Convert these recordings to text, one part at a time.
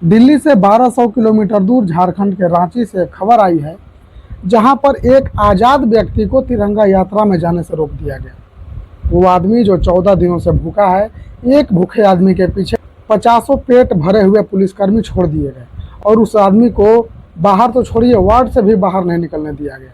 दिल्ली से 1200 किलोमीटर दूर झारखंड के रांची से खबर आई है, जहां पर एक आज़ाद व्यक्ति को तिरंगा यात्रा में जाने से रोक दिया गया। वो आदमी जो 14 दिनों से भूखा है, एक भूखे आदमी के पीछे 50 पेट भरे हुए पुलिसकर्मी छोड़ दिए गए और उस आदमी को बाहर तो छोड़िए, वार्ड से भी बाहर नहीं निकलने दिया गया।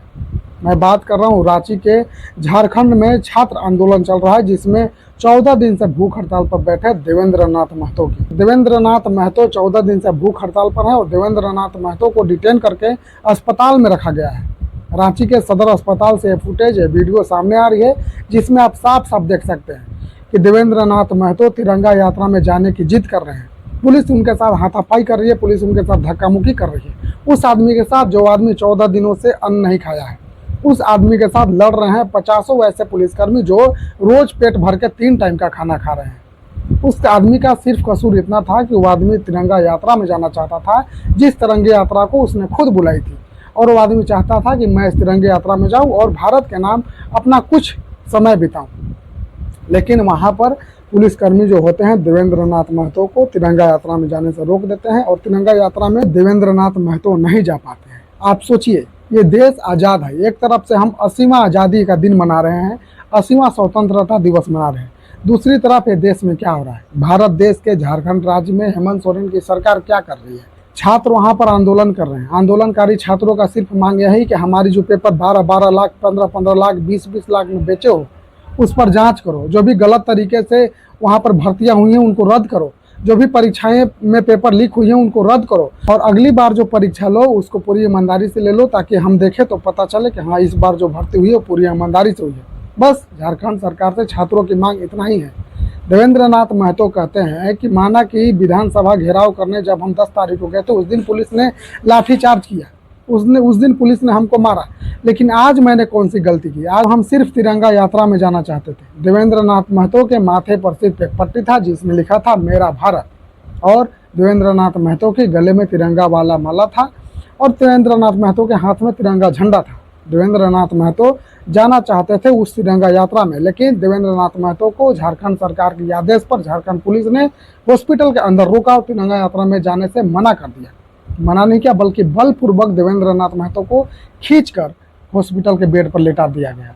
मैं बात कर रहा हूँ रांची के झारखंड में छात्र आंदोलन चल रहा है, जिसमें 14 दिन से भूख हड़ताल पर बैठे देवेंद्र नाथ महतो की। देवेंद्र नाथ महतो 14 दिन से भूख हड़ताल पर है और देवेंद्र नाथ महतो को डिटेन करके अस्पताल में रखा गया है। रांची के सदर अस्पताल से फुटेज वीडियो सामने आ रही है, जिसमें आप साफ साफ देख सकते हैं कि देवेंद्र नाथ महतो तिरंगा यात्रा में जाने की जिद कर रहे हैं। पुलिस उनके साथ हाथापाई कर रही है, पुलिस उनके साथ धक्का मुक्की कर रही है। उस आदमी के साथ जो आदमी 14 दिनों से अन्न नहीं खाया है, उस आदमी के साथ लड़ रहे हैं 50 ऐसे पुलिसकर्मी जो रोज पेट भर के 3 टाइम का खाना खा रहे हैं। उस आदमी का सिर्फ कसूर इतना था कि वो आदमी तिरंगा यात्रा में जाना चाहता था, जिस तिरंगे यात्रा को उसने खुद बुलाई थी। और वो आदमी चाहता था कि मैं इस तिरंगे यात्रा में जाऊं और भारत के नाम अपना कुछ समय बिताऊं। लेकिन वहाँ पर पुलिसकर्मी जो होते हैं देवेंद्र नाथ महतो को तिरंगा यात्रा में जाने से रोक देते हैं और तिरंगा यात्रा में देवेंद्र नाथ महतो नहीं जा पाते हैं। आप सोचिए, ये देश आज़ाद है। एक तरफ से हम 80वां आज़ादी का दिन मना रहे हैं, 80वां स्वतंत्रता दिवस मना रहे हैं। दूसरी तरफ ये देश में क्या हो रहा है? भारत देश के झारखंड राज्य में हेमंत सोरेन की सरकार क्या कर रही है? छात्र वहाँ पर आंदोलन कर रहे हैं। आंदोलनकारी छात्रों का सिर्फ मांग यही कि हमारी जो पेपर 12-12 लाख, 15-15 लाख, 20-20 लाख में बेचे हो, उस पर जांच करो। जो भी गलत तरीके से वहाँ पर भर्तियाँ हुई हैं उनको रद्द करो। जो भी परीक्षाएं में पेपर लीक हुई हैं उनको रद्द करो और अगली बार जो परीक्षा लो उसको पूरी ईमानदारी से ले लो, ताकि हम देखें तो पता चले कि हाँ, इस बार जो भर्ती हुई है पूरी ईमानदारी से हुई है। बस झारखंड सरकार से छात्रों की मांग इतना ही है। देवेंद्र नाथ महतो कहते हैं कि माना कि विधानसभा घेराव करने जब हम 10 तारीख को गए तो उस दिन पुलिस ने लाठीचार्ज किया, उस दिन पुलिस ने हमको मारा, लेकिन आज मैंने कौन सी गलती की? आज हम सिर्फ तिरंगा यात्रा में जाना चाहते थे। देवेंद्र नाथ महतो के माथे पर सिर्फ एक पट्टी था जिसमें लिखा था मेरा भारत, और देवेंद्र नाथ महतो के गले में तिरंगा वाला माला था और देवेंद्र नाथ महतो के हाथ में तिरंगा झंडा था। देवेंद्र नाथ महतो जाना चाहते थे उस तिरंगा यात्रा में, लेकिन देवेंद्र नाथ महतो को झारखंड सरकार के आदेश पर झारखंड पुलिस ने हॉस्पिटल के अंदर रोका और तिरंगा यात्रा में जाने से मना कर दिया। मना नहीं किया, बल्कि बलपूर्वक देवेंद्र नाथ महतो को खींचकर हॉस्पिटल के बेड पर लेटा दिया गया।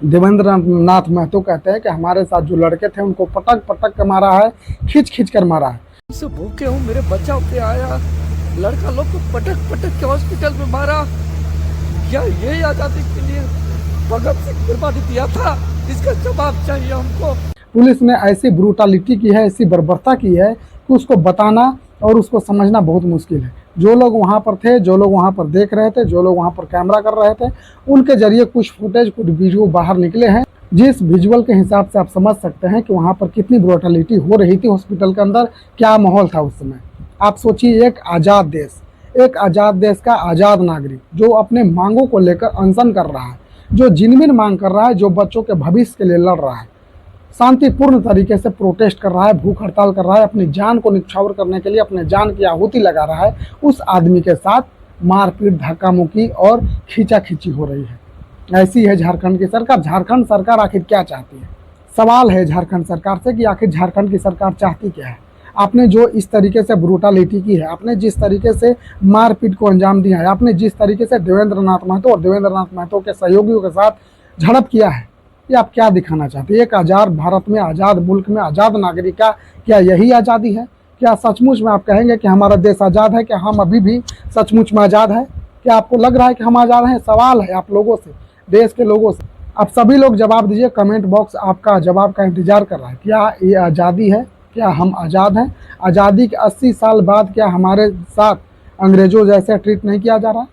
देवेंद्र नाथ महतो कहते हैं कि हमारे साथ जो लड़के थे उनको पटक पटक कर मारा है, खींच कर मारा है। से भूखे हूँ, मेरे बच्चा पे आया, लड़का लोग को पटक पटक के हॉस्पिटल में मारा। क्या ये आजादी के लिए भगत सिंह कुर्बानी दिया था? इसका जवाब चाहिए हमको। पुलिस ने ऐसी ब्रूटालिटी की है, ऐसी बर्बरता की है कि उसको बताना और उसको समझना बहुत मुश्किल है। जो लोग वहाँ पर थे, जो लोग वहाँ पर देख रहे थे, जो लोग वहाँ पर कैमरा कर रहे थे, उनके जरिए कुछ फुटेज, कुछ वीडियो बाहर निकले हैं, जिस विजुअल के हिसाब से आप समझ सकते हैं कि वहाँ पर कितनी ब्रूटलिटी हो रही थी हॉस्पिटल के अंदर, क्या माहौल था उस समय। आप सोचिए, एक आज़ाद देश, एक आज़ाद देश का आज़ाद नागरिक जो अपने मांगों को लेकर अनशन कर रहा है, जो जिनमिन मांग कर रहा है, जो बच्चों के भविष्य के लिए लड़ रहा है, शांतिपूर्ण तरीके से प्रोटेस्ट कर रहा है, भूख हड़ताल कर रहा है, अपनी जान को निछावर करने के लिए अपने जान की आहुति लगा रहा है, उस आदमी के साथ मारपीट, धक्का मुक्की और खींचाखींची हो रही है। ऐसी है झारखंड की सरकार। झारखंड सरकार आखिर क्या चाहती है? सवाल है झारखंड सरकार से कि आखिर झारखंड की सरकार चाहती क्या है? आपने जो इस तरीके से ब्रूटालिटी की है, आपने जिस तरीके से मारपीट को अंजाम दिया है, आपने जिस तरीके से देवेंद्र नाथ महतो और देवेंद्र नाथ महतो के सहयोगियों के साथ झड़प किया है, ये आप क्या दिखाना चाहते हैं? एक आज़ाद भारत में, आज़ाद मुल्क में, आज़ाद नागरिक का क्या यही आज़ादी है? क्या सचमुच में आप कहेंगे कि हमारा देश आज़ाद है? क्या हम अभी भी सचमुच में आज़ाद है? क्या आपको लग रहा है कि हम आज़ाद हैं? सवाल है आप लोगों से, देश के लोगों से। आप सभी लोग जवाब दीजिए। कमेंट बॉक्स आपका जवाब का इंतजार कर रहा है। क्या ये आज़ादी है? क्या हम आज़ाद हैं? आज़ादी के 80 साल बाद क्या हमारे साथ अंग्रेजों जैसे ट्रीट नहीं किया जा रहा?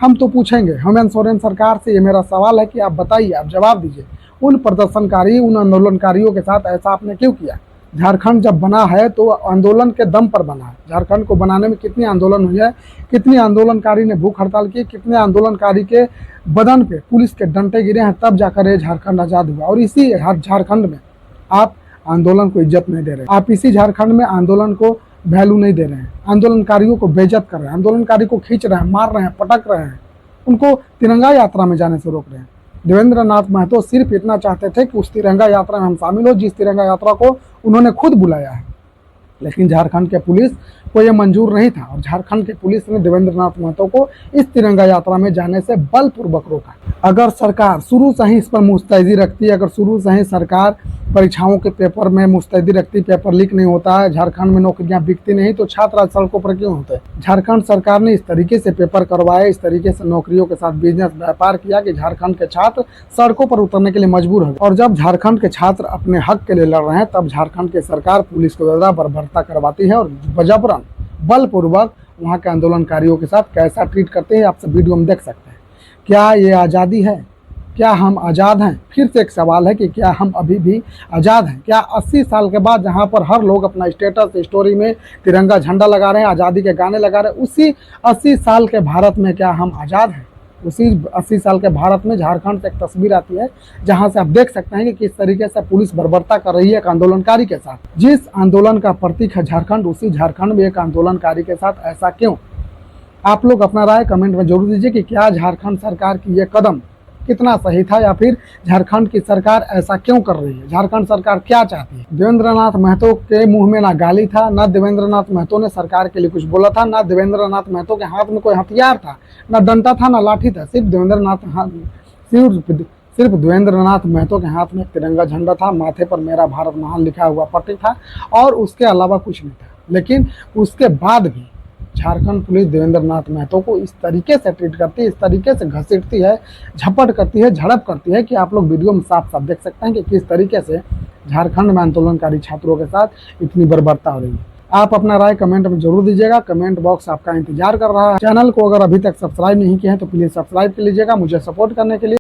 हम तो पूछेंगे हेमंत सोरेन सरकार से। ये मेरा सवाल है कि आप बताइए, आप जवाब दीजिए। उन प्रदर्शनकारी, उन आंदोलनकारियों के साथ ऐसा आपने क्यों किया? झारखंड जब बना है तो आंदोलन के दम पर बना है। झारखंड को बनाने में कितनी आंदोलन हुई है, कितनी आंदोलनकारी ने भूख हड़ताल की, कितने आंदोलनकारी के बदन पे पुलिस के डंडे गिरे हैं, तब जाकर ये झारखंड आज़ाद हुआ। और इसी झारखंड में आप आंदोलन को इज्जत नहीं दे रहे। आप इसी झारखंड में आंदोलन को वैल्यू नहीं दे रहे हैं, आंदोलनकारियों को बेइज्जत कर रहे हैं, आंदोलनकारी को खींच रहे हैं, मार रहे हैं, पटक रहे हैं, उनको तिरंगा यात्रा में जाने से रोक रहे हैं। देवेंद्र नाथ महतो सिर्फ इतना चाहते थे कि उस तिरंगा यात्रा में हम शामिल हो जिस तिरंगा यात्रा को उन्होंने खुद बुलाया है। लेकिन झारखंड के पुलिस को यह मंजूर नहीं था और झारखंड की पुलिस ने देवेंद्र नाथ महतो को इस तिरंगा यात्रा में जाने से बलपूर्वक रोका। अगर सरकार शुरू से ही इस पर मुस्तैदी रखती, अगर शुरू से ही सरकार परीक्षाओं के पेपर में मुस्तैदी रखती, पेपर लीक नहीं होता है, झारखंड में नौकरियां बिकती नहीं, तो छात्र आज सड़कों पर क्यों होते हैं? झारखंड सरकार ने इस तरीके से पेपर करवाए, इस तरीके से नौकरियों के साथ बिजनेस व्यापार किया कि झारखंड के छात्र सड़कों पर उतरने के लिए मजबूर हो गए। और जब झारखंड के छात्र अपने हक के लिए लड़ रहे हैं, तब झारखंड की सरकार पुलिस को ज्यादा बर्बरता करवाती है और जबरन बलपूर्वक वहाँ के आंदोलनकारियों के साथ कैसा ट्रीट करते हैं, आप सब वीडियो में देख सकते हैं। क्या ये आज़ादी है? क्या हम आज़ाद हैं? फिर से एक सवाल है कि क्या हम अभी भी आज़ाद हैं? क्या 80 साल के बाद जहाँ पर हर लोग अपना स्टेटस स्टोरी में तिरंगा झंडा लगा रहे हैं, आज़ादी के गाने लगा रहे हैं, उसी 80 साल के भारत में क्या हम आज़ाद हैं? उसी 80 साल के भारत में झारखंड से एक तस्वीर आती है जहां से आप देख सकते हैं कि किस तरीके से पुलिस बर्बरता कर रही है एक आंदोलनकारी के साथ। जिस आंदोलन का प्रतीक है झारखंड, उसी झारखंड में एक आंदोलनकारी के साथ ऐसा क्यों? आप लोग अपना राय कमेंट में जरूर दीजिए कि क्या झारखंड सरकार की ये कदम कितना सही था, या फिर झारखंड की सरकार ऐसा क्यों कर रही है? झारखंड सरकार क्या चाहती है? देवेंद्र नाथ महतो के मुंह में ना गाली था, ना देवेंद्र नाथ महतो ने सरकार के लिए कुछ बोला था, ना देवेंद्र नाथ महतो के हाथ में कोई हथियार था, ना डंडा था, ना लाठी था। सिर्फ देवेंद्र नाथ महतो के हाथ में तिरंगा झंडा था, माथे पर मेरा भारत महान लिखा हुआ पट्टी था और उसके अलावा कुछ नहीं था। लेकिन उसके बाद भी झारखंड पुलिस देवेंद्र नाथ महतो को इस तरीके से ट्रीट करती है, इस तरीके से घसीटती है, झपट करती है, झड़प करती है कि आप लोग वीडियो में साफ साफ देख सकते हैं कि किस तरीके से झारखंड में आंदोलनकारी छात्रों के साथ इतनी बर्बरता हो रही है। आप अपना राय कमेंट में जरूर दीजिएगा, कमेंट बॉक्स आपका इंतजार कर रहा है। चैनल को अगर अभी तक सब्सक्राइब नहीं किया है तो प्लीज सब्सक्राइब कर लीजिएगा मुझे सपोर्ट करने के लिए।